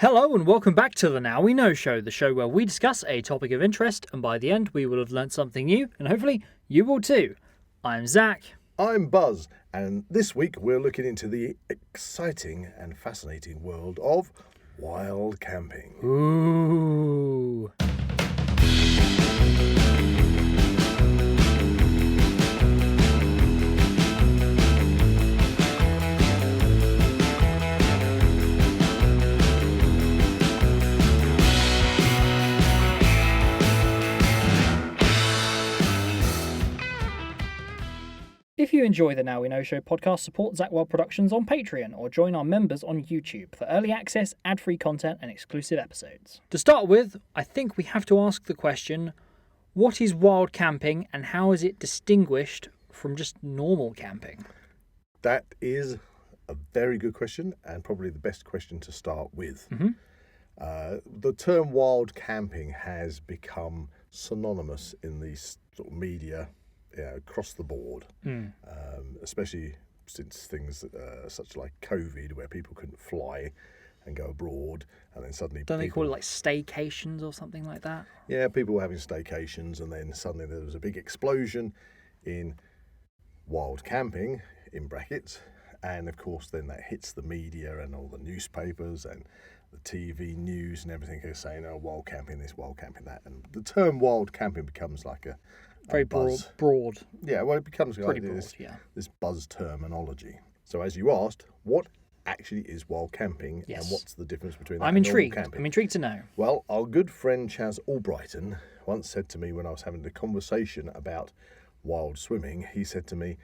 Hello and welcome back to the Now We Know Show, the show where we discuss a topic of interest and by the end we will have learnt something new and hopefully you will too. I'm Zak. I'm Buzz, and this week we're looking into the exciting and fascinating world of wild camping. Ooh. If you enjoy the Now We Know Show podcast, support Zak Wylde Productions on Patreon or join our members on YouTube for early access, ad-free content and exclusive episodes. To start with, I think we have to ask the question, what is wild camping and how is it distinguished from just normal camping? That is a very good question and probably the best question to start with. The term wild camping has become synonymous in the sort of media across the board, especially since things such like COVID, where people couldn't fly and go abroad, and then suddenly Don't they call it like staycations or something like that? Yeah, people were having staycations, and then suddenly there was a big explosion in wild camping, in brackets, and of course then that hits the media and all the newspapers and the TV news and everything is saying, oh, wild camping this, wild camping that, and the term wild camping becomes like a Very buzz. broad. Yeah, well, it becomes Pretty like broad, this buzz terminology. So as you asked, what actually is wild camping, Yes. and what's the difference between that I'm and normal intrigued. camping? I'm intrigued to know. Well, our good friend Chaz Albrighton once said to me when I was having a conversation about wild swimming, he said to me,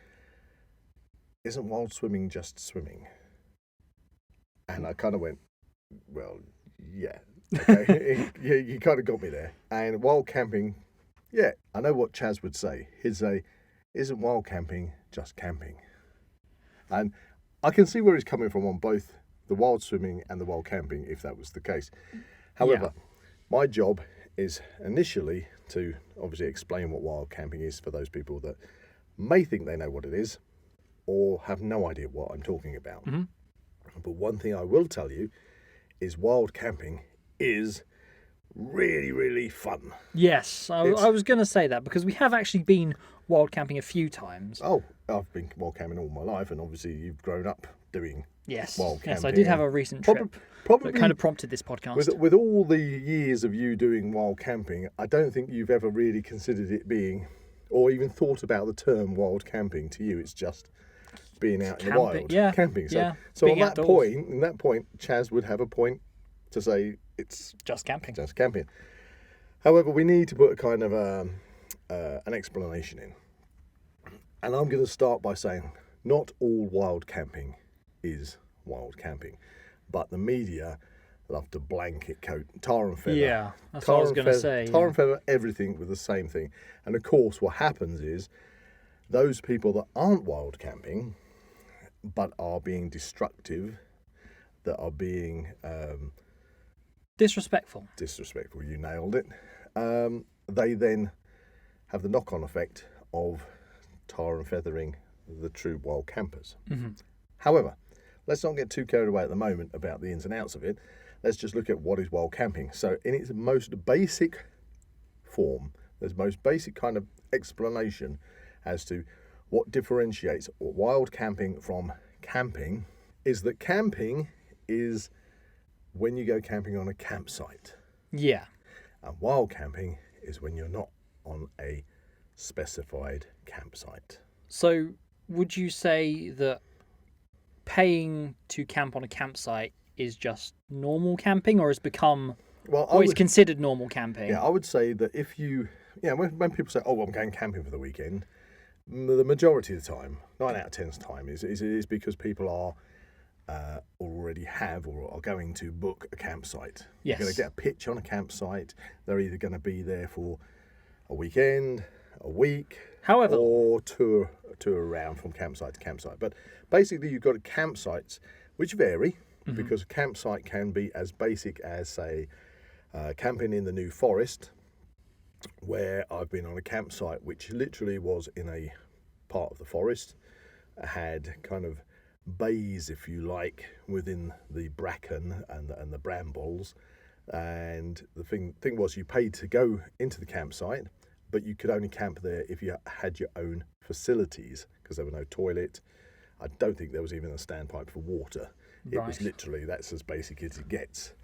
isn't wild swimming just swimming? And I kind of went, well, yeah. Okay, you kind of got me there. And wild camping, yeah, I know what Chaz would say. He'd say, isn't wild camping just camping? And I can see where he's coming from on both the wild swimming and the wild camping, if that was the case. However, my job is initially to obviously explain what wild camping is for those people that may think they know what it is or have no idea what I'm talking about. But one thing I will tell you is wild camping is really, really fun. Yes, I was going to say that because we have actually been wild camping a few times. Oh, I've been wild camping all my life, and obviously you've grown up doing wild camping. Yes, I did have a recent trip probably that kind of prompted this podcast. With all the years of you doing wild camping, I don't think you've ever really considered it being, or even thought about the term wild camping. To you, it's just being out in the wild, camping. So on that point, Chaz would have a point to say it's just camping. Just camping. However, we need to put a kind of an explanation in. And I'm going to start by saying not all wild camping is wild camping, but the media love to blanket coat, tar and feather. Yeah, that's what I was going to say. Tar and feather everything with the same thing. And of course, what happens is those people that aren't wild camping, but are being destructive, that are being disrespectful, you nailed it, they then have the knock-on effect of tar and feathering the true wild campers. However, let's not get too carried away at the moment about the ins and outs of it. Let's just look at what is wild camping. So in its most basic form, there's most basic kind of explanation as to what differentiates wild camping from camping is that camping is when you go camping on a campsite. Yeah. And wild camping is when you're not on a specified campsite. So would you say that paying to camp on a campsite is just normal camping, or has become, is considered normal camping? Yeah, I would say that if you, when people say, oh, I'm going camping for the weekend, the majority of the time, 9 out of 10's time, is because people are already have or are going to book a campsite. Yes. They're going to get a pitch on a campsite. They're either going to be there for a weekend, a week, or tour around from campsite to campsite. But basically, you've got campsites which vary because a campsite can be as basic as, say, camping in the New Forest, where I've been on a campsite which literally was in a part of the forest, had kind of bays, if you like, within the bracken and the brambles. And the thing was, you paid to go into the campsite, but you could only camp there if you had your own facilities, because there were no toilet. I don't think there was even a standpipe for water. It was literally, that's as basic as it gets.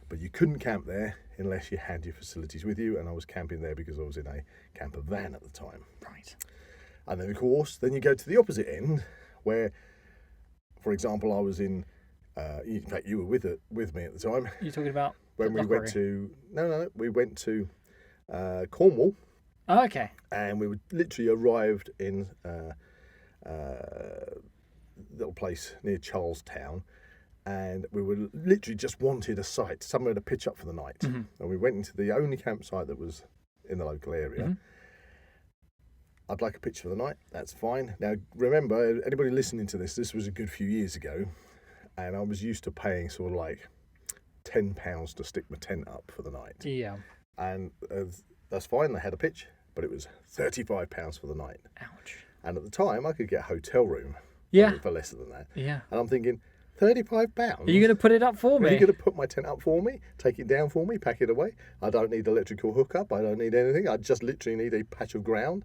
But you couldn't camp there unless you had your facilities with you, and I was camping there because I was in a camper van at the time. Right. And then, of course, then you go to the opposite end, where, for example, I was in, in fact, you were with me at the time. You're talking about when we went to, we went to Cornwall. Oh, okay. And we literally arrived in little place near Charlestown, and we were literally just wanted a site, somewhere to pitch up for the night. Mm-hmm. And we went into the only campsite that was in the local area. Mm-hmm. I'd like a pitch for the night. That's fine. Now, remember, anybody listening to this was a good few years ago, and I was used to paying sort of like £10 to stick my tent up for the night. Yeah. And that's fine. They had a pitch, but it was £35 for the night. Ouch. And at the time, I could get a hotel room for less than that. Yeah. And I'm thinking, £35? Are you going to put it up for me? Are you going to put my tent up for me, take it down for me, pack it away? I don't need electrical hookup. I don't need anything. I just literally need a patch of ground.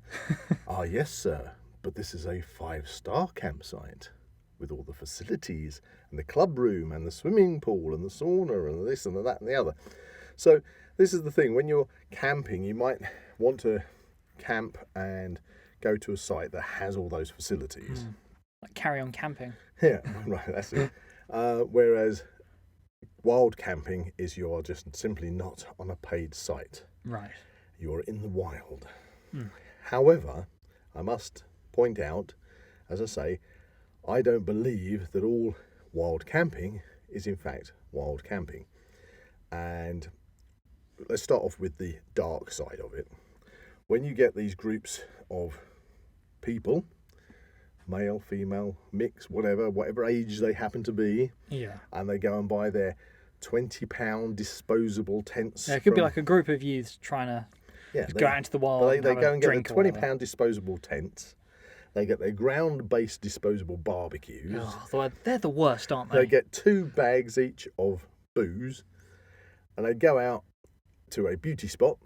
Ah, yes, sir. But this is a 5-star campsite with all the facilities and the club room and the swimming pool and the sauna and this and the that and the other. So this is the thing. When you're camping, you might want to camp and go to a site that has all those facilities. Like carry on camping. Yeah, right, that's it. Whereas wild camping is you're just simply not on a paid site. Right. You're in the wild. However, I must point out, as I say, I don't believe that all wild camping is in fact wild camping. And let's start off with the dark side of it. When you get these groups of people, male, female, mix, whatever age they happen to be, and they go and buy their £20 disposable tents. Yeah, it could be like a group of youths trying to go out into the wild. They go and get the £20 disposable tents. They get their ground-based disposable barbecues. Oh, they're the worst, aren't they? They get 2 bags each of booze, and they go out to a beauty spot,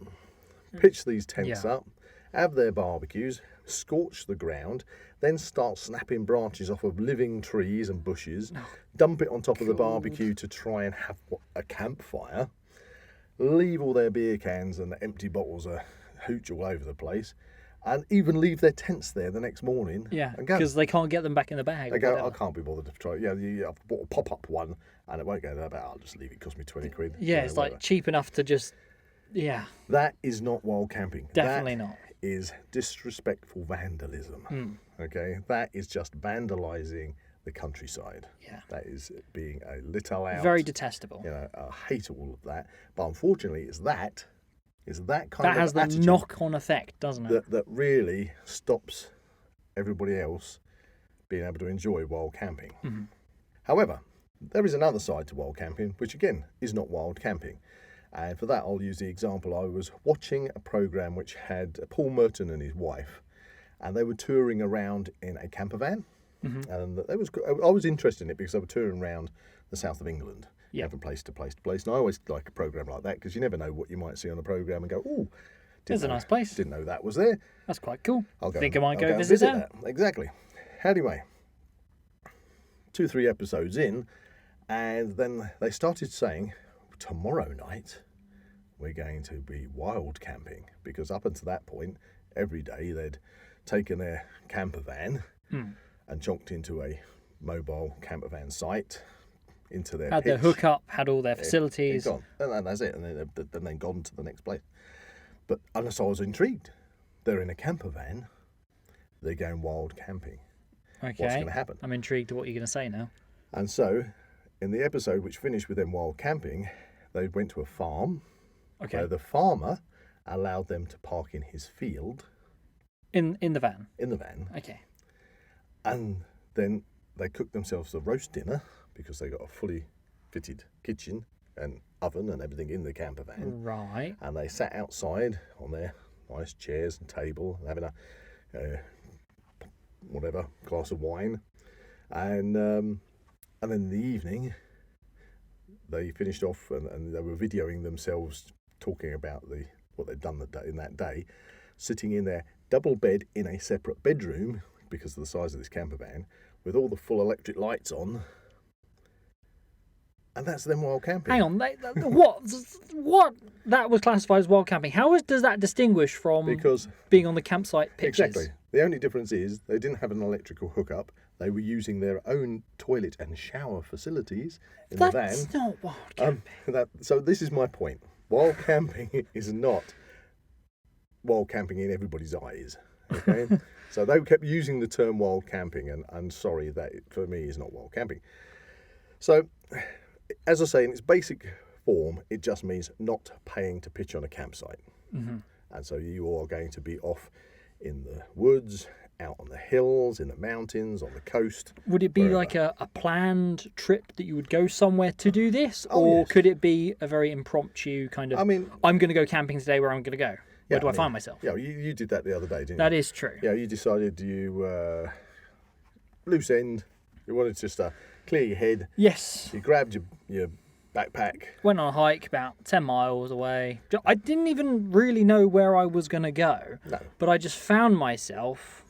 pitch these tents up, have their barbecues, scorch the ground, then start snapping branches off of living trees and bushes, dump it on top of the barbecue to try and have a campfire, leave all their beer cans and empty bottles of hooch all over the place, and even leave their tents there the next morning. Yeah, because they can't get them back in the bag. They go, I can't be bothered to try. Yeah, I've bought a pop-up one, and it won't go there, but I'll just leave it. Cost me 20 quid. Yeah, it's like cheap enough to just, That is not wild camping. Definitely not. Is disrespectful vandalism. Okay, that is just vandalising the countryside. Yeah, that is being a little out. Very detestable. You know, I hate all of that. But unfortunately, it's that kind that of has the attitude knock-on effect, doesn't it? That really stops everybody else being able to enjoy wild camping. However, there is another side to wild camping, which again is not wild camping. And for that, I'll use the example. I was watching a programme which had Paul Merton and his wife, and they were touring around in a camper van. And I was interested in it because they were touring around the south of England, from place to place to place. And I always like a programme like that because you never know what you might see on a programme and go, oh, there's a nice place. Didn't know that was there. That's quite cool. I might go visit that. Exactly. Anyway, 2-3 episodes in, and then they started saying, tomorrow night we're going to be wild camping, because up until that point every day they'd taken their camper van and chonked into a mobile camper van site, into their their hookup, had all their facilities, gone, and that's it, and then gone to the next place. But unless I was intrigued, they're in a camper van, they're going wild camping. Okay, what's going to happen? I'm intrigued to what you're going to say now. And so in the episode which finished with them wild camping, they went to a farm. Okay. Where the farmer allowed them to park in his field. In the van? In the van. Okay. And then they cooked themselves a roast dinner because they got a fully fitted kitchen and oven and everything in the camper van. Right. And they sat outside on their nice chairs and table, having a glass of wine. And then in the evening, they finished off and they were videoing themselves talking about what they'd done in that day, sitting in their double bed in a separate bedroom because of the size of this camper van, with all the full electric lights on. And that's them wild camping. Hang on, what? That was classified as wild camping. How does that distinguish from being on the campsite pictures? Exactly. The only difference is they didn't have an electrical hookup. They were using their own toilet and shower facilities in the van. That's not wild camping. So this is my point. Wild camping is not wild camping in everybody's eyes. Okay? So they kept using the term wild camping, and I'm sorry, that for me is not wild camping. So, as I say, in its basic form, it just means not paying to pitch on a campsite. Mm-hmm. And so you are going to be off in the woods, out on the hills, in the mountains, on the coast. Would it be wherever. like a planned trip that you would go somewhere to do this? Oh, or yes. could it be a very impromptu kind of, I'm going to go camping today, where I'm going to go? Where do I find myself? Yeah, you did that the other day, didn't you? That is true. Yeah, you decided loose end, you wanted to just clear your head. Yes. You grabbed your backpack. Went on a hike about 10 miles away. I didn't even really know where I was going to go. No. But I just found myself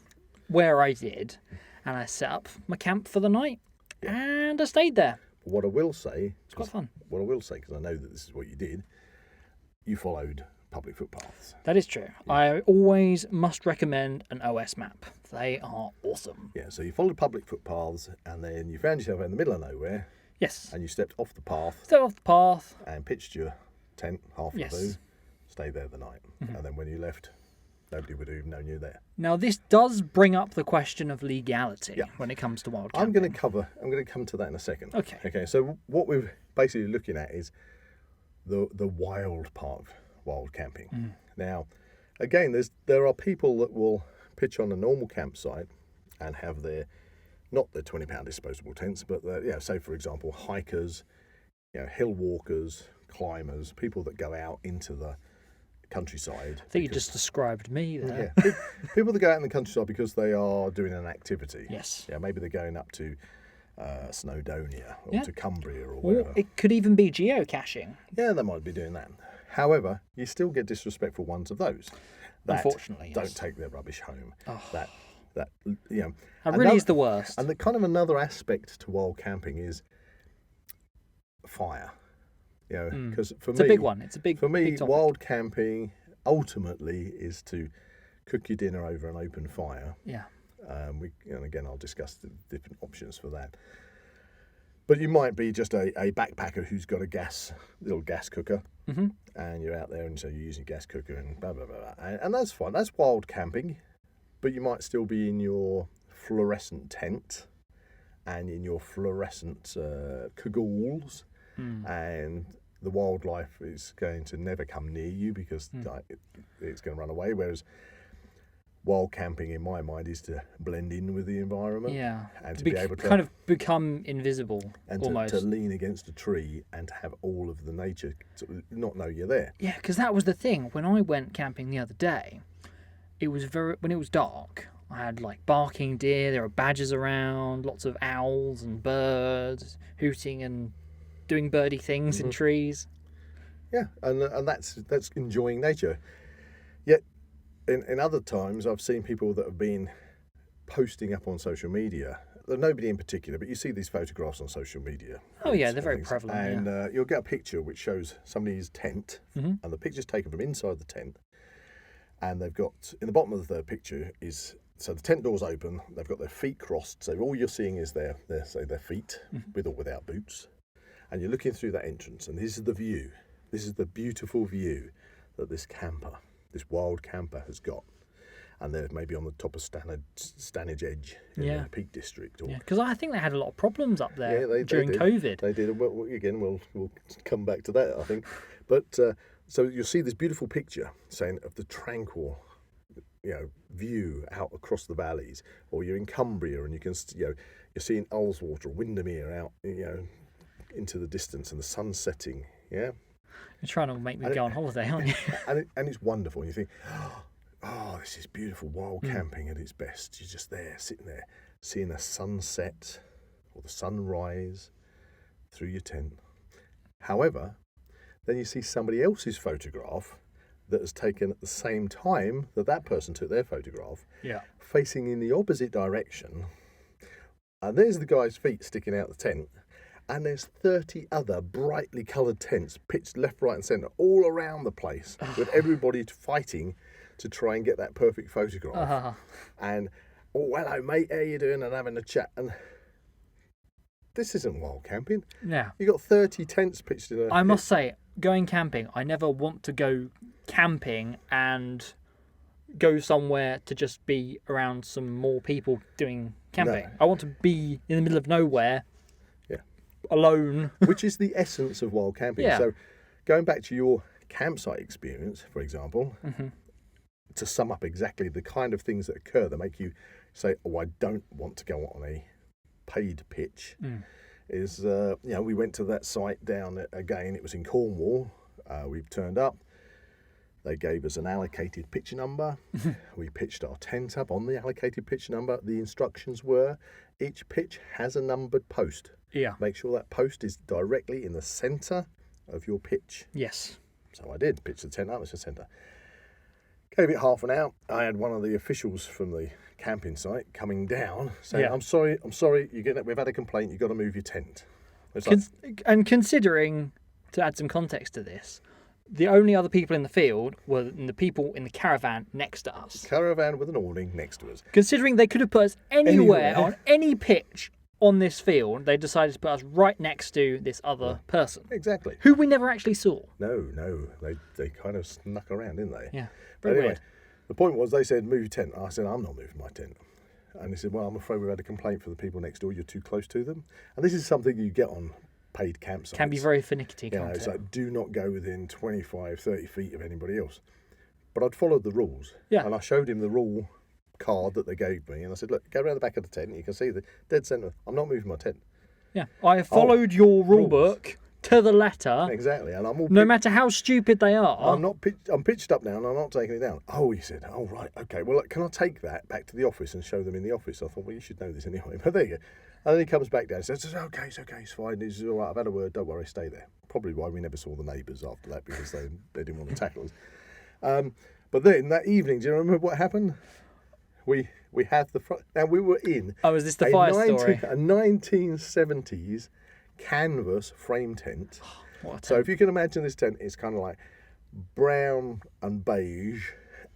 where I did, and I set up my camp for the night, and I stayed there. What I will say... It's quite fun. What I will say, because I know that this is what you did, you followed public footpaths. That is true. Yeah. I always must recommend an OS map. They are awesome. Yeah, so you followed public footpaths, and then you found yourself in the middle of nowhere. Yes. And you stepped off the path. And pitched your tent halfway through, stayed there the night. Mm-hmm. And then when you left, nobody would have even known you were there. Now, this does bring up the question of legality when it comes to wild camping. I'm going to come to that in a second. Okay, so what we're basically looking at is the wild part of wild camping. Mm. Now, again, there are people that will pitch on a normal campsite and have not their £20 disposable tents, but say for example hikers, hill walkers, climbers, people that go out into the countryside. I think you just described me there. Yeah, people that go out in the countryside because they are doing an activity. Yes. Yeah, maybe they're going up to Snowdonia or to Cumbria or whatever. Or it could even be geocaching. Yeah, they might be doing that. However, you still get disrespectful ones of those that unfortunately don't take their rubbish home. Oh. That really is the worst. And the kind of another aspect to wild camping is fire. Because for me, it's a big one. It's a big. For me, big topic. Wild camping ultimately is to cook your dinner over an open fire. Yeah. And again, I'll discuss the different options for that. But you might be just a backpacker who's got a little gas cooker, mm-hmm. and you're out there, and so you're using a gas cooker and blah, blah, blah, blah. And that's fine. That's wild camping. But you might still be in your fluorescent tent and in your fluorescent cagoule, and the wildlife is going to never come near you because it's going to run away, whereas wild camping, in my mind, is to blend in with the environment. Yeah. And to be able to kind of become invisible. And almost. To lean against a tree and to have all of the nature to not know you're there. Yeah, because that was the thing. When I went camping the other day, when it was dark, I had like barking deer, there were badgers around, lots of owls and birds hooting and doing birdie things in trees. Yeah, and that's enjoying nature. Yet in other times, I've seen people that have been posting up on social media. Nobody in particular, but you see these photographs on social media. Oh yeah, they're very prevalent. And you'll get a picture which shows somebody's tent, and the picture's taken from inside the tent. And they've got, in the bottom of the picture so the tent door's open, they've got their feet crossed, so all you're seeing is their feet, with or without boots. And you're looking through that entrance, and this is the view. This is the beautiful view that this wild camper has got. And they're maybe on the top of Stanage Edge in the Peak District. Because I think they had a lot of problems up there during did. COVID. They did. Well, again, we'll come back to that, I think. But so you'll see this beautiful picture saying of the tranquil, view out across the valleys, or you're in Cumbria and you can, you're seeing Ullswater or Windermere out, into the distance and the sun setting. Yeah. You're trying to make me go on holiday, aren't you? and it's wonderful. And you think, oh, this is beautiful wild camping at its best. You're just there, sitting there, seeing a sunset or the sunrise through your tent. However, then you see somebody else's photograph that is taken at the same time that person took their photograph, facing in the opposite direction. And there's the guy's feet sticking out the tent, and there's 30 other brightly coloured tents pitched left, right and centre all around the place, with everybody fighting to try and get that perfect photograph. And, oh, hello mate, how you doing? And having a chat. And this isn't wild camping. Yeah. You got 30 tents pitched in a... I must say, going camping, I never want to go camping and go somewhere to just be around some more people doing camping. No. I want to be in the middle of nowhere, alone. Which is the essence of wild camping. Yeah. So going back to your campsite experience, for example, to sum up exactly the kind of things that occur that make you say, oh, I don't want to go on a paid pitch, is, we went to that site down again. It was in Cornwall. We turned up. They gave us an allocated pitch number. We pitched our tent up on the allocated pitch number. The instructions were each pitch has a numbered post. Yeah. Make sure that post is directly in the centre of your pitch. Yes. So I did pitch the tent up. It's the centre. Gave it half an hour. I had one of the officials from the camping site coming down saying, I'm sorry, we've had a complaint, you've got to move your tent. And considering, to add some context to this, the only other people in the field were the people in the caravan next to us. Caravan with an awning next to us. Considering they could have put us anywhere on any pitch on this field, they decided to put us right next to this other person. Exactly. Who we never actually saw. No. They kind of snuck around, didn't they? Yeah. But Very anyway, weird. the point was they said, move your tent. I said, I'm not moving my tent. And they said, well, I'm afraid we've had a complaint from the people next door. You're too close to them. And this is something you get on paid campsites. Can be very finicky, can't it? It's like, do not go within 25, 30 feet of anybody else. But I'd followed the rules. Yeah. And I showed him the rule card that they gave me. And I said, look, go around the back of the tent. You can see the dead centre. I'm not moving my tent. Yeah. I followed your rule book to the letter. Exactly. And I'm all no matter how stupid they are. I'm pitched up now and I'm not taking it down. Oh, he said, oh, right, okay. Well, look, can I take that back to the office and show them in the office? I thought, well, you should know this anyway. But there you go. And then he comes back down and says, okay, it's fine. He says, all right, I've had a word. Don't worry, stay there. Probably why we never saw the neighbours after that, because they didn't want to tackle us. But then that evening, do you remember what happened? We had the front. Now, we were in is this the fire story? A 1970s canvas frame tent. So if you can imagine this tent, it's kind of like brown and beige,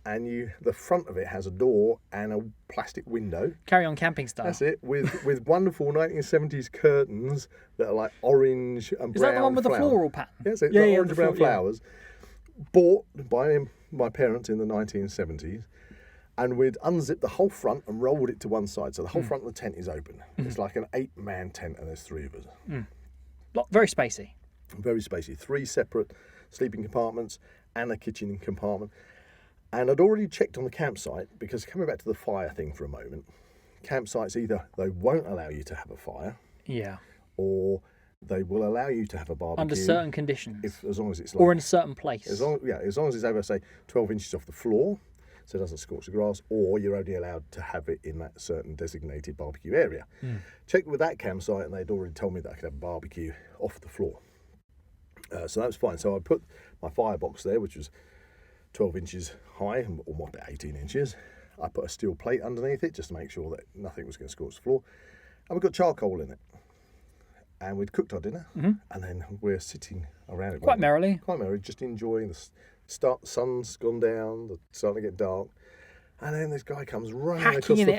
and the front of it has a door and a plastic window. Carry on camping style. That's it, with wonderful 1970s curtains that are like orange and brown. Is that the one with the floral pattern? Yes, it's like orange and brown flowers. Bought by my parents in the 1970s. And we'd unzipped the whole front and rolled it to one side. So the whole front of the tent is open. It's like an 8-man tent and there's 3 of us. Very spacey. Very spacey. 3 separate sleeping compartments and a kitchen compartment. And I'd already checked on the campsite, because coming back to the fire thing for a moment, campsites either they won't allow you to have a fire. Yeah. Or they will allow you to have a barbecue. Under certain conditions. As long as it's or in a certain place. As long as it's over, say, 12 inches off the floor, so it doesn't scorch the grass, or you're only allowed to have it in that certain designated barbecue area. Checked with that campsite, and they'd already told me that I could have a barbecue off the floor. So that was fine. So I put my firebox there, which was 12 inches high, or about 18 inches. I put a steel plate underneath it just to make sure that nothing was going to scorch the floor. And we've got charcoal in it. And we'd cooked our dinner, and then we're sitting around it. Quite merrily, just enjoying the sun's gone down, it's starting to get dark. And then this guy comes running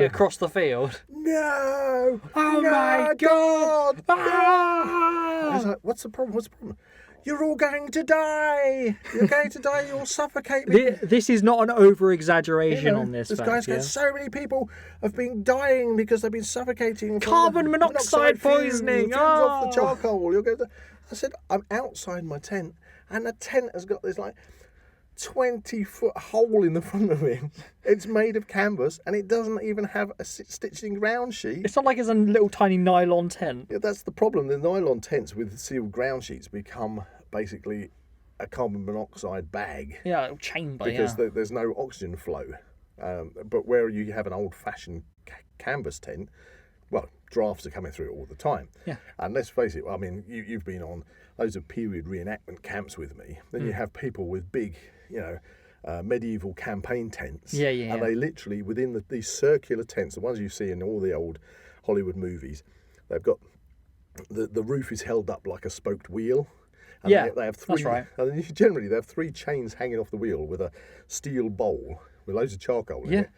across the field. No! Oh no, my God! Ah! He's like, what's the problem? You're all going to die! You're going to die, you'll suffocate me. This is not an over-exaggeration on this. This guy's got so many people have been dying because they've been suffocating. Carbon monoxide poisoning! Fumes off the charcoal. I said, I'm outside my tent, and the tent has got this 20-foot hole in the front of it. It's made of canvas, and it doesn't even have a stitching ground sheet. It's not like it's a little tiny nylon tent. Yeah, that's the problem. The nylon tents with sealed ground sheets become basically a carbon monoxide bag. Yeah, chamber. Because there's no oxygen flow. But where you have an old-fashioned canvas tent, well, drafts are coming through it all the time. Yeah. And let's face it, I mean, you've been on loads of period reenactment camps with me. Then you have people with big, medieval campaign tents. Yeah. And they literally, within these circular tents, the ones you see in all the old Hollywood movies, they've got the roof is held up like a spoked wheel. And they have three. That's right. And generally, they have 3 chains hanging off the wheel with a steel bowl with loads of charcoal in it,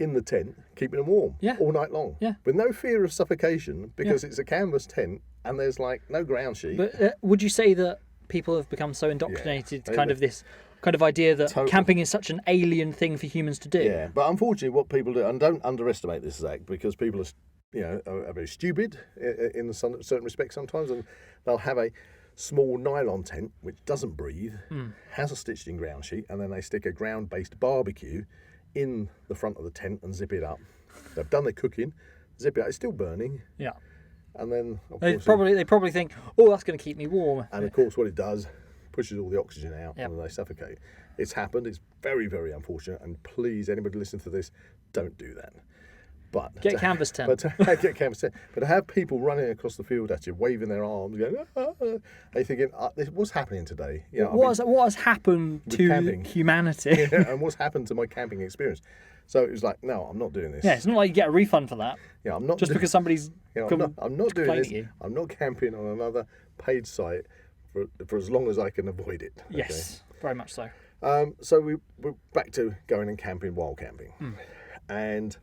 in the tent, keeping them warm all night long. Yeah. With no fear of suffocation, because it's a canvas tent and there's like no ground sheet. But would you say that people have become so indoctrinated to kind of this kind of idea that camping is such an alien thing for humans to do? Yeah, but unfortunately, what people do, and don't underestimate this, Zach, because people are very stupid in certain respects sometimes, and they'll have a small nylon tent which doesn't breathe, has a stitched in ground sheet, and then they stick a ground-based barbecue in the front of the tent and zip it up. They've done their cooking, zip it up, it's still burning. Yeah. And then They probably think, oh, that's going to keep me warm. And of course, what it does, pushes all the oxygen out, Yep. and then they suffocate. It's happened. It's very, very unfortunate. And please, anybody listening to this, don't do that. But Get a canvas tent. Get a canvas tent. But to have people running across the field at you, waving their arms, going, are you thinking, what's happening today? What has happened to camping. humanity? And what's happened to my camping experience? So it was like, no, I'm not doing this. Yeah, it's not like you get a refund for that. Yeah, I'm not just because somebody's. I'm not doing this. You. I'm not camping on another paid site for as long as I can avoid it. Okay? Yes, very much so. So we're back to going and camping, wild camping, and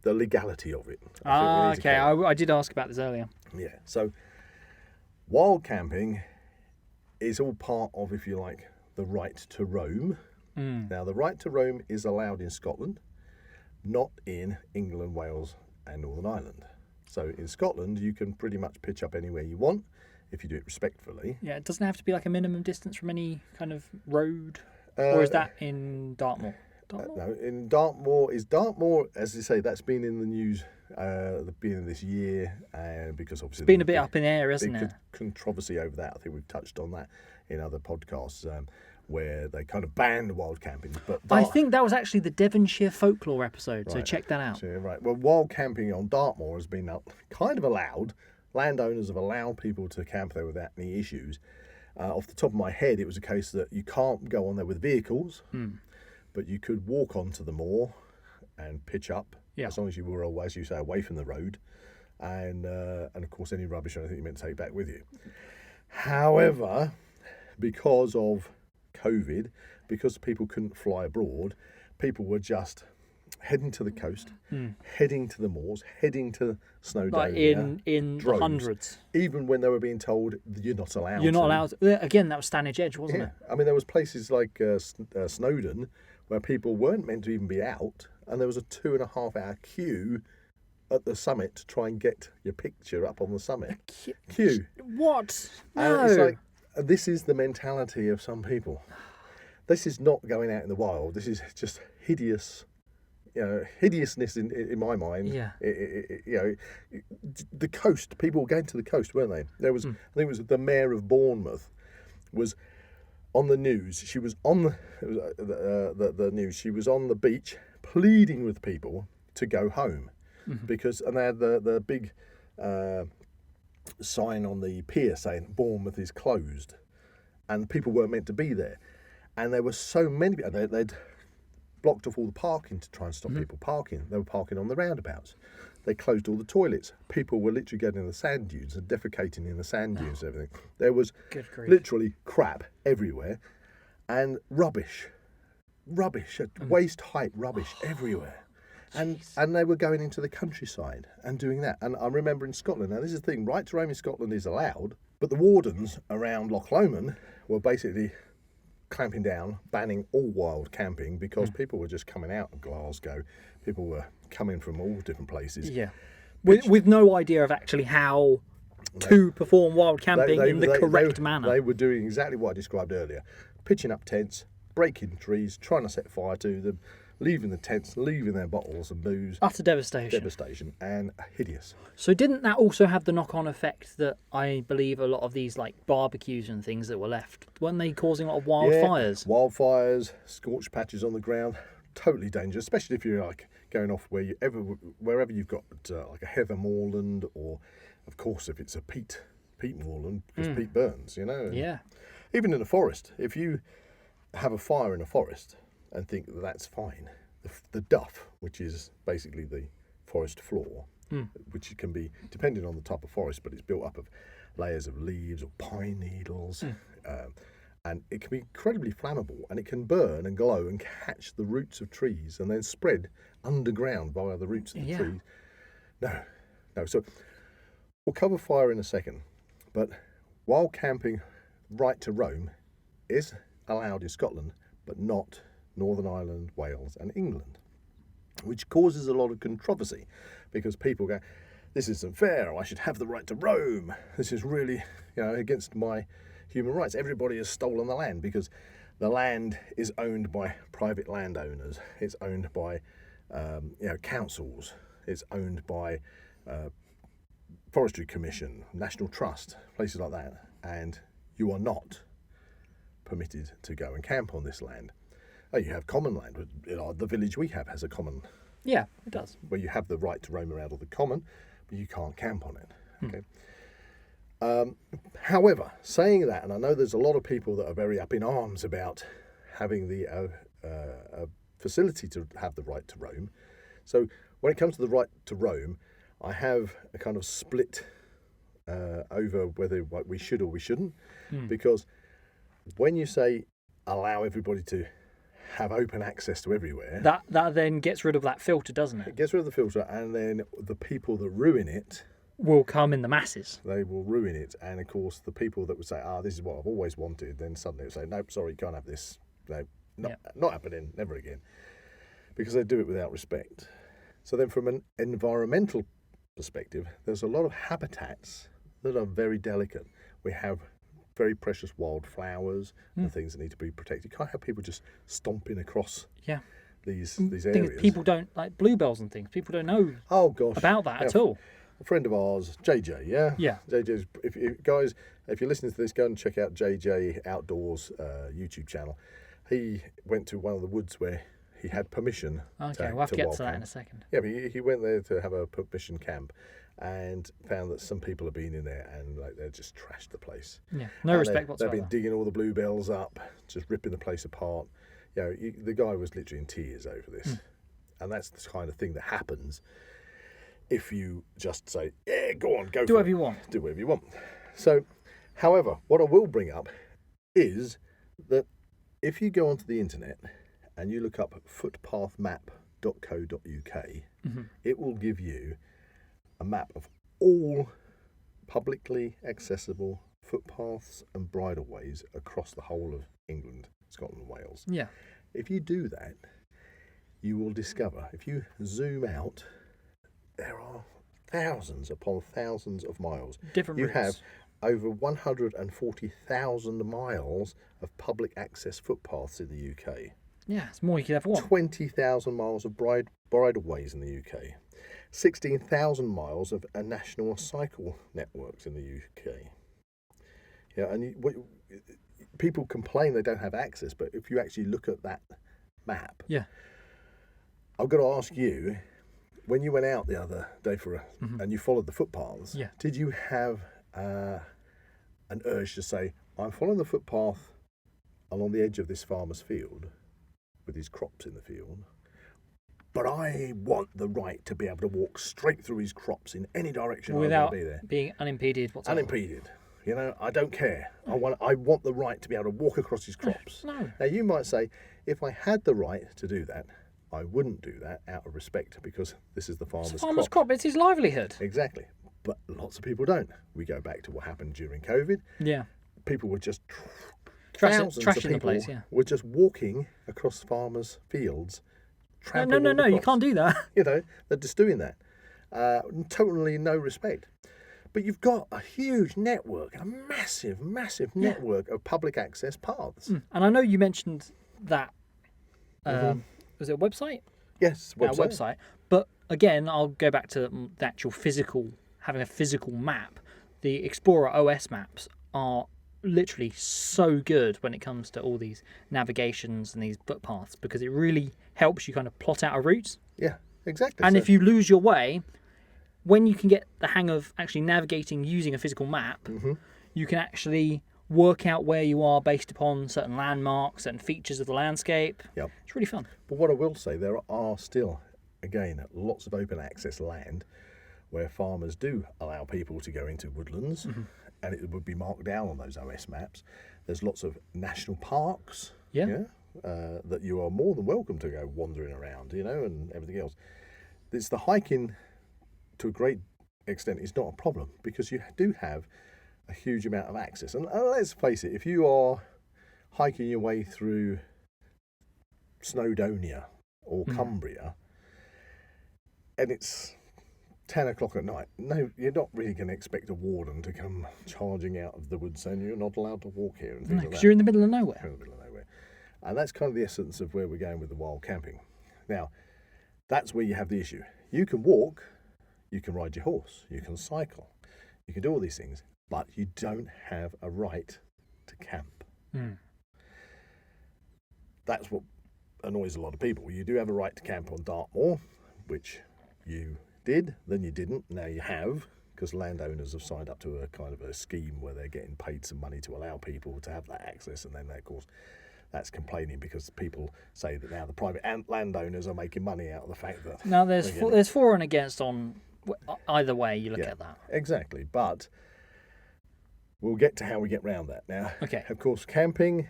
the legality of it. Okay. I did ask about this earlier. Yeah. So wild camping is all part of, if you like, the right to roam. Now, the right to roam is allowed in Scotland, not in England, Wales, and Northern Ireland. So in Scotland, you can pretty much pitch up anywhere you want if you do it respectfully. Yeah, it doesn't have to be like a minimum distance from any kind of road, or is that in Dartmoor? No, in Dartmoor, as you say, that's been in the news at the beginning of this year, because obviously it's been a bit up in the air, isn't it? Controversy over that. I think we've touched on that in other podcasts, where they kind of banned wild camping. But I think that was actually the Devonshire folklore episode, so check that out. So, right. Well, wild camping on Dartmoor has been kind of allowed. Landowners have allowed people to camp there without any issues. Off the top of my head, it was a case that you can't go on there with vehicles, but you could walk onto the moor and pitch up, as long as you were, as you say, away from the road, and of course any rubbish or anything you meant to take back with you. However, because of COVID, because people couldn't fly abroad, people were just heading to the coast, heading to the moors, heading to Snowdonia. Like in the hundreds. Even when they were being told you're not allowed. You're not allowed. Again, that was Stanage Edge, wasn't it? I mean, there was places like Snowdon where people weren't meant to even be out, and there was a 2.5-hour queue at the summit to try and get your picture up on the summit. Queue. What? No. And it's like, this is the mentality of some people. This is not going out in the wild. This is just hideousness in my mind. Yeah. The coast. People were going to the coast, weren't they? There was, I think it was the mayor of Bournemouth was on the news. She was on the news. She was on the beach pleading with people to go home, because they had the big sign on the pier saying Bournemouth is closed, and people weren't meant to be there. And there were so many. They'd blocked off all the parking to try and stop people parking. They were parking on the roundabouts. They closed all the toilets. People were literally going in the sand dunes and defecating in the sand dunes and everything. There was literally crap everywhere, and rubbish, waist height rubbish everywhere. And they were going into the countryside and doing that. And I remember in Scotland, now this is the thing, right to roam in Scotland is allowed, but the wardens around Loch Lomond were basically clamping down, banning all wild camping, because people were just coming out of Glasgow. People were coming from all different places. Yeah. With no idea of actually how to perform wild camping in the correct manner. They were doing exactly what I described earlier. Pitching up tents, breaking trees, trying to set fire to them, leaving the tents, leaving their bottles and booze. Utter devastation. Devastation and hideous. So didn't that also have the knock-on effect that I believe a lot of these like barbecues and things that were left, weren't they causing a lot of wildfires? Wildfires, scorched patches on the ground, totally dangerous, especially if you're like going off wherever you've got like a heather moorland, or of course if it's a peat moorland, because peat burns, and Yeah. even in a forest, if you have a fire in a forest and think that's fine, the duff, which is basically the forest floor, which can be depending on the type of forest, but it's built up of layers of leaves or pine needles, and it can be incredibly flammable, and it can burn and glow and catch the roots of trees and then spread underground via the roots of the trees. No. So we'll cover fire in a second, but wild camping right to roam is allowed in Scotland, but not Northern Ireland, Wales and England, which causes a lot of controversy because people go, this isn't fair, I should have the right to roam, this is really against my human rights. Everybody has stolen the land because the land is owned by private landowners, it's owned by councils, it's owned by Forestry Commission, National Trust, places like that, and you are not permitted to go and camp on this land. You have common land. The village we have has a common. Yeah, it does. Where you have the right to roam around on the common, but you can't camp on it. Okay. However, saying that, and I know there's a lot of people that are very up in arms about having the facility to have the right to roam. So when it comes to the right to roam, I have a kind of split over whether we should or we shouldn't, because when you say allow everybody to have open access to everywhere, that then gets rid of that filter, doesn't it? It gets rid of the filter, and then the people that ruin it will come in the masses. They will ruin it, and of course the people that would say, this is what I've always wanted, then suddenly will say, nope, sorry, you can't have this. No, not happening, never again, because they do it without respect. So then from an environmental perspective, there's a lot of habitats that are very delicate. We have very precious wildflowers and things that need to be protected. You can't have people just stomping across these areas. People don't, like bluebells and things, people don't know about that at all. A friend of ours, JJ, JJ's, if you're listening to this, go and check out JJ Outdoors YouTube channel. He went to one of the woods where he had permission. Okay, we'll have to get to that in a second. Yeah, but he went there to have a permission camp and found that some people have been in there and they just trashed the place. Yeah, no respect whatsoever. They've been digging all the bluebells up, just ripping the place apart. The guy was literally in tears over this. And that's the kind of thing that happens if you just say, yeah, go on, go do whatever you want. Do whatever you want. So, however, what I will bring up is that if you go onto the internet and you look up footpathmap.co.uk, it will give you a map of all publicly accessible footpaths and bridleways across the whole of England, Scotland and Wales. Yeah. If you do that, you will discover, if you zoom out, there are thousands upon thousands of miles. Different routes. You have over 140,000 miles of public access footpaths in the UK. Yeah, it's more you could ever want. 20,000 miles of bridleways in the UK. 16,000 miles of national cycle networks in the UK. Yeah, and people complain they don't have access, but if you actually look at that map, I've got to ask you, when you went out the other day and you followed the footpaths, did you have an urge to say, I'm following the footpath along the edge of this farmer's field with his crops in the field, but I want the right to be able to walk straight through his crops in any direction without I want to be there. Being unimpeded whatsoever. Unimpeded. I don't care. I want the right to be able to walk across his crops. No. Now, you might say, if I had the right to do that, I wouldn't do that out of respect because this is the farmer's crop. It's his livelihood. Exactly. But lots of people don't. We go back to what happened during COVID. Yeah. People were just trashing of people the place, were just walking across farmers' fields. No, you can't do that. They're just doing that. Totally no respect. But you've got a huge network, a massive network of public access paths. And I know you mentioned that, was it a website? Yes, website. But again, I'll go back to the actual having a physical map. The Explorer OS maps are literally so good when it comes to all these navigations and these footpaths, because it really helps you kind of plot out a route. Yeah, exactly. And So- if you lose your way, when you can get the hang of actually navigating using a physical map, you can actually work out where you are based upon certain landmarks and features of the landscape. Yep. It's really fun. But what I will say, there are still, again, lots of open access land where farmers do allow people to go into woodlands, and it would be marked down on those OS maps. There's lots of national parks, that you are more than welcome to go wandering around, and everything else. It's the hiking, to a great extent, is not a problem, because you do have a huge amount of access. And let's face it, if you are hiking your way through Snowdonia or Cumbria, and it's 10 o'clock at night, no, you're not really going to expect a warden to come charging out of the woods saying you're not allowed to walk here and things like that. Because you're in the middle of nowhere. You're in the middle of nowhere. And that's kind of the essence of where we're going with the wild camping. Now, that's where you have the issue. You can walk, you can ride your horse, you can cycle, you can do all these things, but you don't have a right to camp. That's what annoys a lot of people. You do have a right to camp on Dartmoor, which you did, then you didn't, now you have, because landowners have signed up to a kind of a scheme where they're getting paid some money to allow people to have that access, and then of course that's complaining because people say that now the private landowners are making money out of the fact that... Now there's for and against on either way you look at that. Exactly, but we'll get to how we get round that now. Okay. Of course, camping,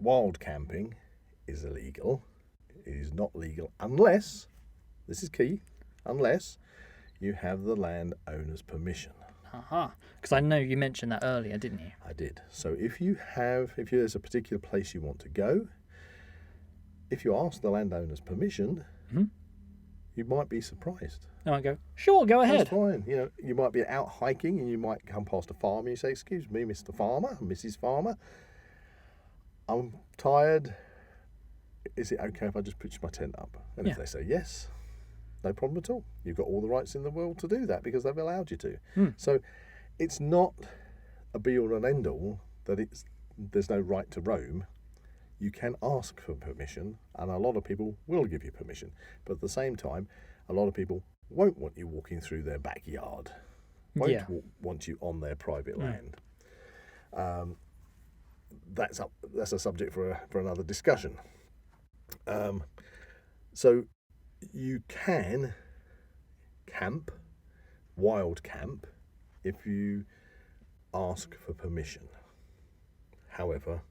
wild camping, is illegal. It is not legal unless, this is key, unless you have the landowner's permission. Because I know you mentioned that earlier, didn't you? I did. So if there's a particular place you want to go, if you ask the landowner's permission, you might be surprised. I might go, sure, go ahead. That's fine. You might be out hiking and you might come past a farm and you say, "Excuse me, Mr. Farmer, Mrs. Farmer, I'm tired. Is it okay if I just pitch my tent up?" And if they say yes, no problem at all. You've got all the rights in the world to do that because they've allowed you to. So it's not a be-all and end-all that there's no right to roam. You can ask for permission, and a lot of people will give you permission. But at the same time, a lot of people won't want you walking through their backyard, won't want you on their private land. That's a subject for another discussion. So you can camp, wild camp, if you ask for permission. However,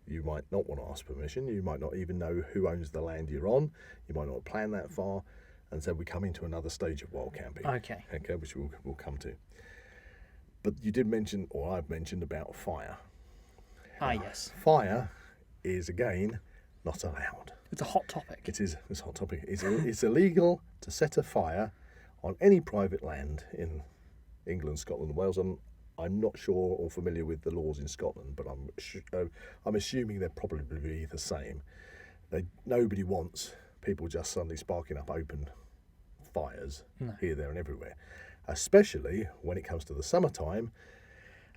you might not want to ask permission. You might not even know who owns the land you're on. You might not plan that far. And so we come into another stage of wild camping. Okay, which we'll come to. But you did mention, or I've mentioned, about fire. Yes. Fire is, again, not allowed. It's a hot topic. It's a hot topic. It's illegal to set a fire on any private land in England, Scotland, and Wales. And I'm not sure or familiar with the laws in Scotland, but I'm assuming they're probably the same. Nobody wants people just suddenly sparking up open fires here, there, and everywhere, especially when it comes to the summertime,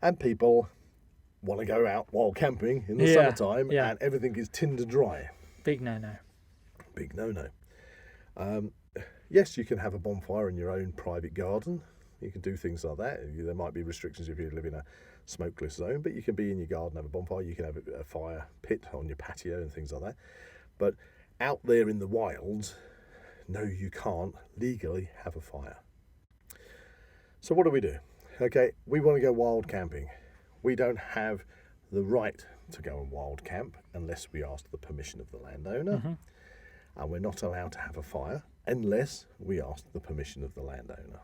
and people want to go out wild camping in the summertime, and everything is tinder dry. Big no-no. Big no-no. Yes, you can have a bonfire in your own private garden. You can do things like that. There might be restrictions if you live in a smokeless zone, but you can be in your garden, have a bonfire. You can have a fire pit on your patio and things like that. But out there in the wilds, no, you can't legally have a fire. So what do? Okay, we want to go wild camping. We don't have the right to go and wild camp unless we ask the permission of the landowner. And we're not allowed to have a fire unless we ask the permission of the landowner.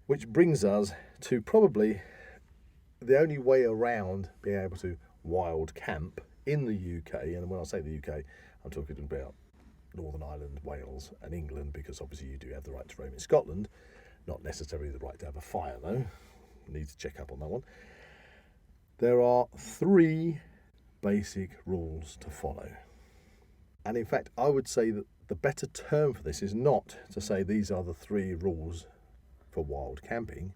Which brings us to probably the only way around being able to wild camp in the UK. And when I say the UK, I'm talking about Northern Ireland, Wales and England, because obviously you do have the right to roam in Scotland. Not necessarily the right to have a fire, though. Need to check up on that one. There are 3 basic rules to follow. And in fact, I would say that the better term for this is not to say these are the 3 rules for wild camping,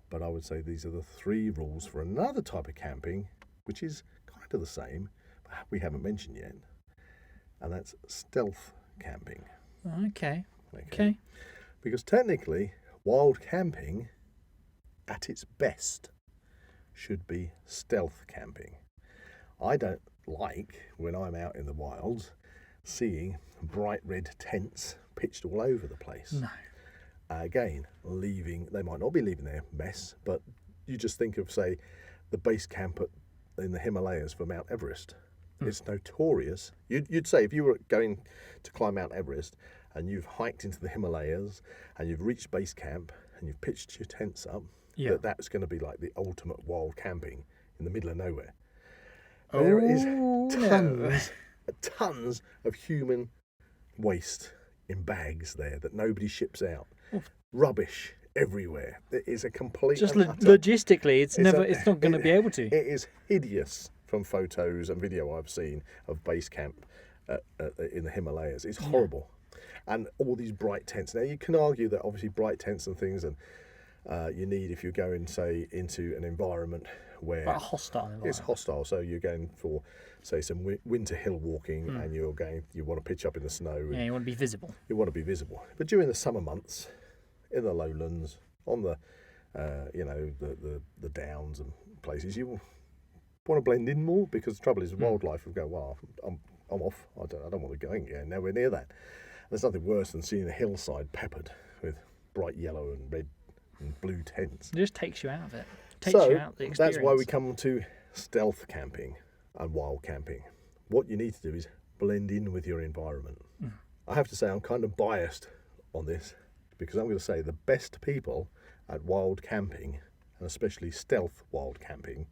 But I would say these are the 3 rules for another type of camping, which is kind of the same, but we haven't mentioned yet. And that's stealth camping. Okay. Okay. Because technically, wild camping at its best should be stealth camping. I don't like, when I'm out in the wilds, seeing bright red tents pitched all over the place. No. Again, they might not be leaving their mess, but you just think of, say, the base camp in the Himalayas for Mount Everest. It's notorious. You'd say if you were going to climb Mount Everest and you've hiked into the Himalayas and you've reached base camp and you've pitched your tents up, that's going to be like the ultimate wild camping in the middle of nowhere. There is tons of human waste in bags there that nobody ships out. Rubbish everywhere. It is a complete... Just logistically, it's not going to be able to. It is hideous from photos and video I've seen of base camp in the Himalayas. It's horrible. And all these bright tents. Now, you can argue that obviously bright tents and things, and you need, if you're going, say, into an environment where... Like a hostile environment. It's hostile. So you're going for, say, some winter hill walking, and you want to pitch up in the snow. Yeah, you want to be visible. You want to be visible. But during the summer months, in the lowlands, on the, the downs and places, you want to blend in more, because the trouble is wildlife will go, well, I'm off. I don't want to go nowhere near that. There's nothing worse than seeing a hillside peppered with bright yellow and red and blue tents. It just takes you out of it. Takes you out of the experience. That's why we come to stealth camping and wild camping. What you need to do is blend in with your environment. I have to say I'm kind of biased on this, because I'm going to say the best people at wild camping, and especially stealth wild camping,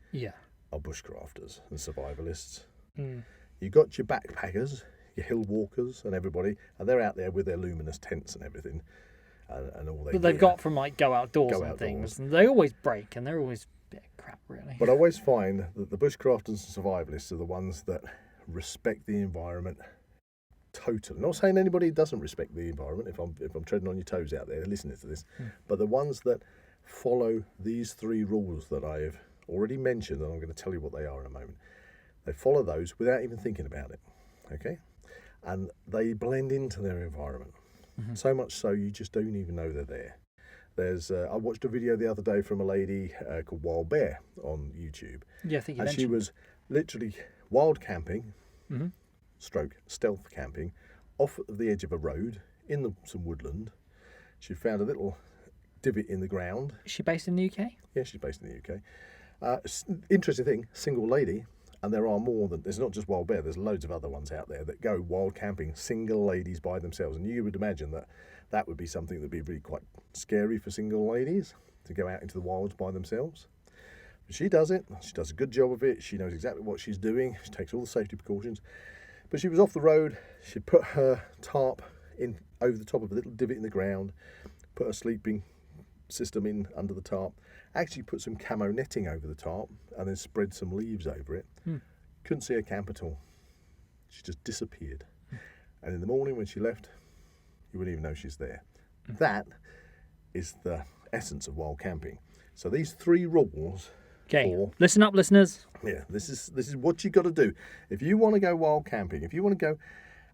are bushcrafters and survivalists. You got your backpackers, your hill walkers and everybody, and they're out there with their luminous tents and everything, and all that they've got from like go outdoors and things. And they always break, and they're always a bit of crap, really. But I always find that the bushcrafters and survivalists are the ones that respect the environment totally. Not saying anybody doesn't respect the environment, if I'm treading on your toes out there listening to this, but the ones that follow these 3 rules that I have already mentioned, and I'm going to tell you what they are in a moment. They follow those without even thinking about it, okay? And they blend into their environment. So much so you just don't even know they're there. There's I watched a video the other day from a lady called Wild Bear on YouTube. Yeah, I think you mentioned. She was literally wild camping, stroke stealth camping, off at the edge of a road in some woodland. She found a little divot in the ground. Is she based in the UK? Yeah, she's based in the UK. Interesting thing, single lady. And there are more than, there's not just Wild Bear, there's loads of other ones out there that go wild camping, single ladies by themselves. And you would imagine that would be something that would be really quite scary for single ladies, to go out into the wilds by themselves. But she does it, she does a good job of it, she knows exactly what she's doing, she takes all the safety precautions. But she was off the road, she put her tarp in over the top of a little divot in the ground, put her sleeping system in under the tarp, actually put some camo netting over the tarp, and then spread some leaves over it. Couldn't see her camp at all. She just disappeared. And in the morning when she left, you wouldn't even know she's there. That is the essence of wild camping. So these 3 rules. Okay, listen up, listeners. Yeah, this is what you got to do. If you want to go wild camping, if you want to go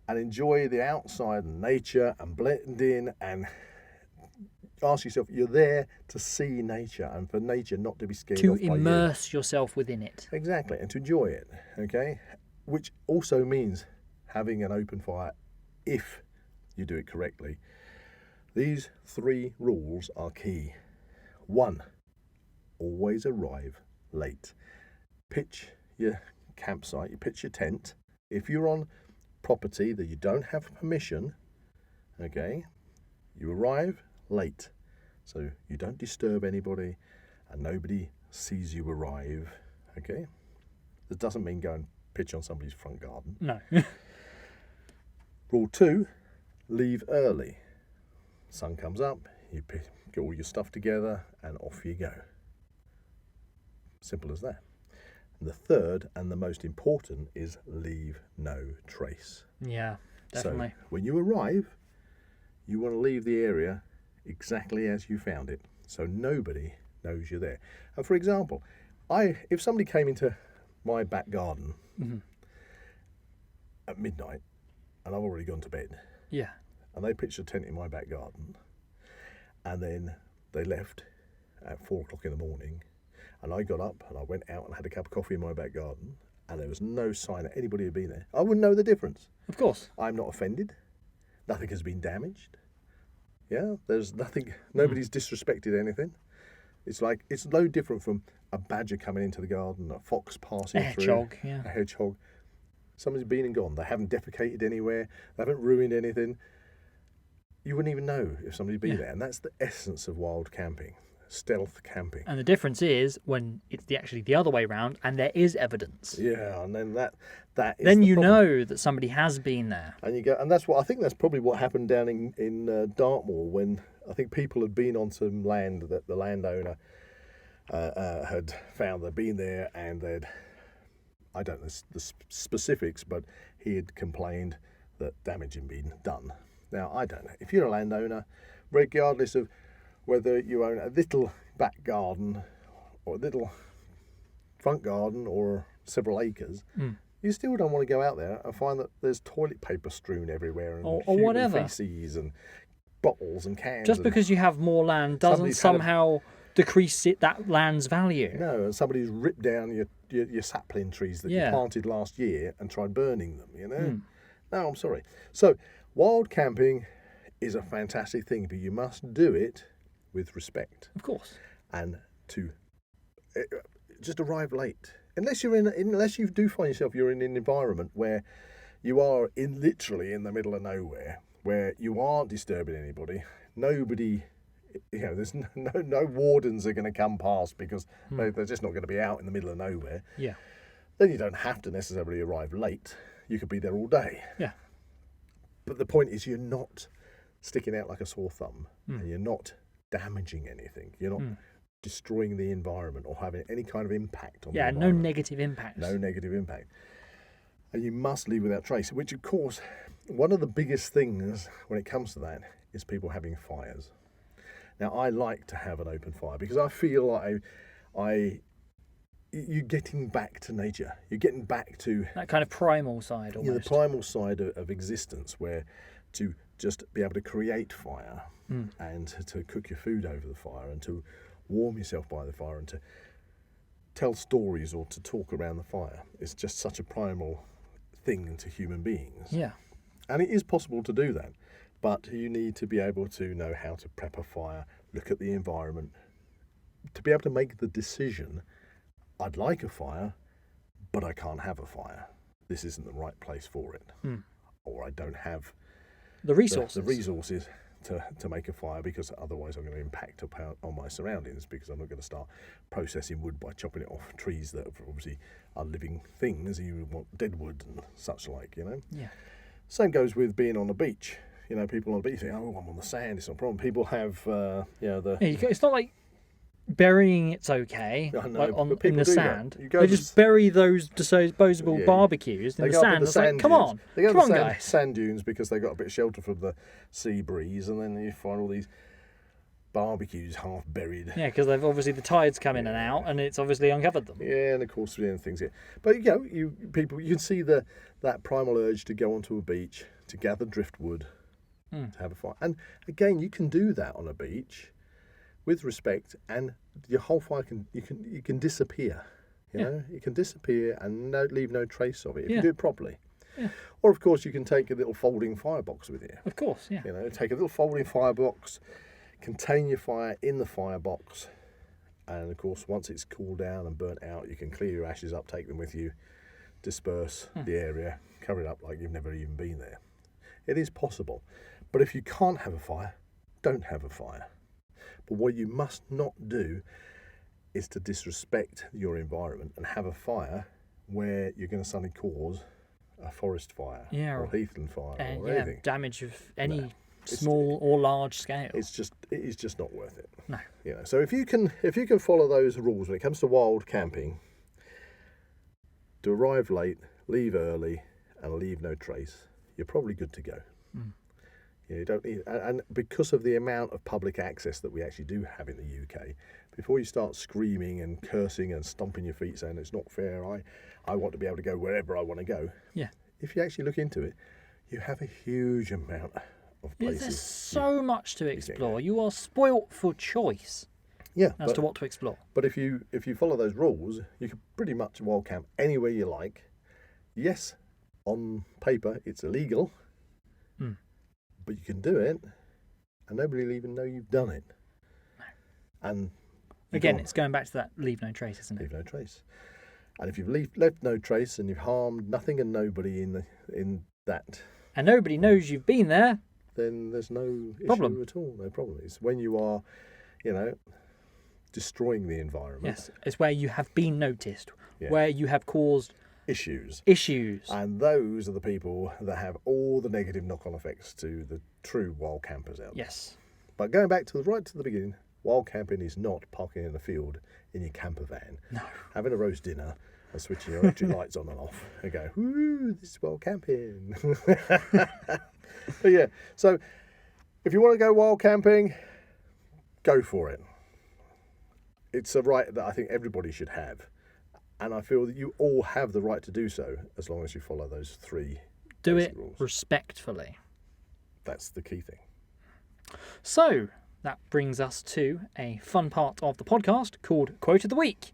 and enjoy the outside and nature and blend in and ask yourself, you're there to see nature, and for nature not to be scared to off by you. immerse yourself within it. Exactly, and to enjoy it, okay? Which also means having an open fire if you do it correctly. These 3 rules are key. 1, always arrive late. Pitch your campsite, you pitch your tent. If you're on property that you don't have permission, okay, you arrive late, so you don't disturb anybody and nobody sees you arrive, okay? That doesn't mean go and pitch on somebody's front garden. No. Rule 2, leave early. Sun comes up, you get all your stuff together and off you go. Simple as that. And the 3rd and the most important is leave no trace. Yeah, definitely. So when you arrive, you want to leave the area exactly as you found it, so nobody knows you're there. And for example, if somebody came into my back garden at midnight and I've already gone to bed, and they pitched a tent in my back garden, and then they left at 4 o'clock in the morning, and I got up and I went out and had a cup of coffee in my back garden, and there was no sign that anybody had been there, I wouldn't know the difference. Of course. I'm not offended. Nothing has been damaged. Yeah, there's nothing. Nobody's disrespected anything. It's like, it's no different from a badger coming into the garden, a fox passing through, a hedgehog. Somebody's been and gone. They haven't defecated anywhere. They haven't ruined anything. You wouldn't even know if somebody'd been there. And that's the essence of wild camping, stealth camping. And the difference is when it's actually the other way around and there is evidence. Yeah, and then that is then the you problem. know that somebody has been there. And you go, and that's what I think. That's probably what happened down in Dartmoor, when I think people had been on some land that the landowner had found. They'd been there, and they'd, I don't know the specifics, but he had complained that damage had been done. Now, I don't know. If you're a landowner, regardless of whether you own a little back garden or a little front garden or several acres, you still don't want to go out there and find that there's toilet paper strewn everywhere and or human whatever. feces and bottles and cans. Just because you have more land doesn't somehow decrease that land's value. No, and somebody's ripped down your sapling trees that you planted last year and tried burning them, you know? No, I'm sorry. So, wild camping is a fantastic thing, but you must do it with respect. Of course. And to just arrive late. Unless you do find yourself you're in an environment where you are literally in the middle of nowhere, where you aren't disturbing anybody. Nobody, there's no wardens are going to come past because they're just not going to be out in the middle of nowhere. Yeah. Then you don't have to necessarily arrive late. You could be there all day. Yeah. But the point is, you're not sticking out like a sore thumb, and you're not damaging anything. You're not destroying the environment or having any kind of impact on the environment. No negative impacts. No negative impact. And you must leave without trace, which, of course, one of the biggest things when it comes to that is people having fires. Now, I like to have an open fire because I feel like you're getting back to nature. You're getting back to that kind of primal side almost. Yeah, the primal side of existence, where to just be able to create fire and to cook your food over the fire and to warm yourself by the fire and to tell stories or to talk around the fire. It's just such a primal thing to human beings. Yeah. And it is possible to do that, but you need to be able to know how to prep a fire, look at the environment, to be able to make the decision, I'd like a fire, but I can't have a fire. This isn't the right place for it. Or I don't have the resources. The resources to make a fire, because otherwise I'm going to impact on my surroundings, because I'm not going to start processing wood by chopping it off trees that obviously are living things. You want dead wood and such like, Yeah. Same goes with being on the beach. People on the beach think, oh, I'm on the sand, it's not a problem. People have, it's not like burying it's okay, I know, like in the sand. They just bury those disposable barbecues in the sand. It's like, come on, guys. Sand dunes because they got a bit of shelter from the sea breeze, and then you find all these barbecues half buried. Yeah, because they've obviously the tides come in and out, and it's obviously uncovered them. Yeah, and of course things here. But you can see that primal urge to go onto a beach, to gather driftwood, to have a fire. And again, you can do that on a beach with respect, and your whole fire you can disappear. You can disappear and leave no trace of it if you do it properly. Yeah. Or of course you can take a little folding firebox with you. Of course, yeah. Take a little folding firebox, contain your fire in the firebox, and of course once it's cooled down and burnt out, you can clear your ashes up, take them with you, disperse the area, cover it up like you've never even been there. It is possible. But if you can't have a fire, don't have a fire. But what you must not do is to disrespect your environment and have a fire where you're going to suddenly cause a forest fire or a heathland fire or anything. Damage of any small or large scale. It is just not worth it. No. So if you can follow those rules when it comes to wild camping, to arrive late, leave early, and leave no trace, you're probably good to go. You don't need, and because of the amount of public access that we actually do have in the UK, before you start screaming and cursing and stomping your feet saying it's not fair, I want to be able to go wherever I want to go. Yeah. If you actually look into it, you have a huge amount of places. There's so much to explore. You are spoilt for choice as to what to explore. But if you follow those rules, you can pretty much wild camp anywhere you like. Yes, on paper it's illegal, but you can do it, and nobody will even know you've done it. And again, it's going back to that leave no trace, isn't it? Leave no trace. And if you've left no trace and you've harmed nothing and nobody in that, and nobody knows you've been there, then there's no problem issue at all. No problem. It's when you are, destroying the environment. Yes, it's where you have been noticed, where you have caused issues. And those are the people that have all the negative knock-on effects to the true wild campers out there. Yes. But going back to the beginning, wild camping is not parking in a field in your camper van, having a roast dinner and switching your electric lights on and off and go, woo, this is wild camping. But yeah, so if you want to go wild camping, go for it. It's a right that I think everybody should have. And I feel that you all have the right to do so as long as you follow those 3 do it rules. Respectfully. That's the key thing. So that brings us to a fun part of the podcast called Quote of the Week.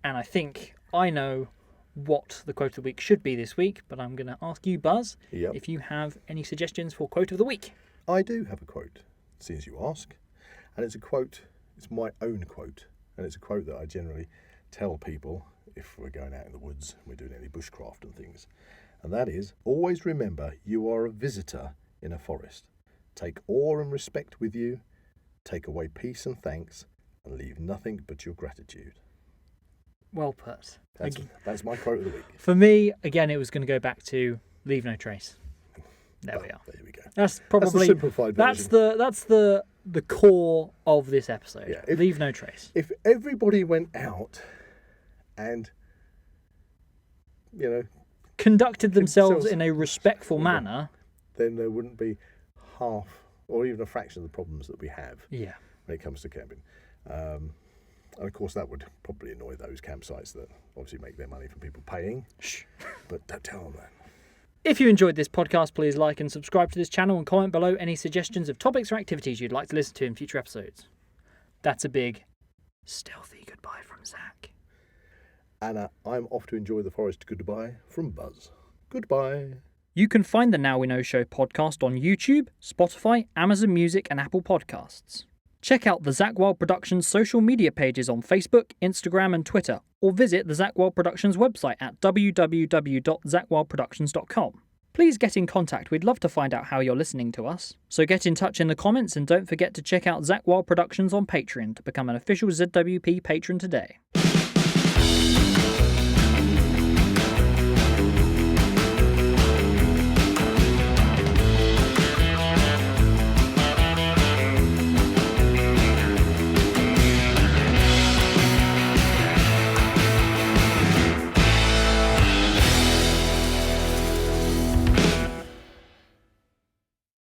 And I think I know what the quote of the week should be this week, but I'm going to ask you, Buzz, if you have any suggestions for quote of the week. I do have a quote, since you ask. And it's a quote, it's my own quote. And it's a quote that I generally tell people if we're going out in the woods and we're doing any bushcraft and things. And that is, always remember you are a visitor in a forest. Take awe and respect with you. Take away peace and thanks. And leave nothing but your gratitude. Well put. That's my quote of the week. For me, again, it was going to go back to leave no trace. There we are. There we go. That's probably the simplified version. That's the core of this episode. Yeah, leave no trace. If everybody went out and conducted themselves in a respectful manner, then there wouldn't be half or even a fraction of the problems that we have when it comes to camping. And of course that would probably annoy those campsites that obviously make their money from people paying. Shh. But don't tell them that. If you enjoyed this podcast, please like and subscribe to this channel and comment below any suggestions of topics or activities you'd like to listen to in future episodes. That's a big, stealthy goodbye from Zak. And I'm off to enjoy the forest goodbye from Buzz. Goodbye. You can find the Now We Know Show podcast on YouTube, Spotify, Amazon Music and Apple Podcasts. Check out the Zak Wylde Productions social media pages on Facebook, Instagram and Twitter, or visit the Zak Wylde Productions website at www.zakwyldeproductions.com. Please get in contact, we'd love to find out how you're listening to us. So get in touch in the comments and don't forget to check out Zak Wylde Productions on Patreon to become an official ZWP patron today.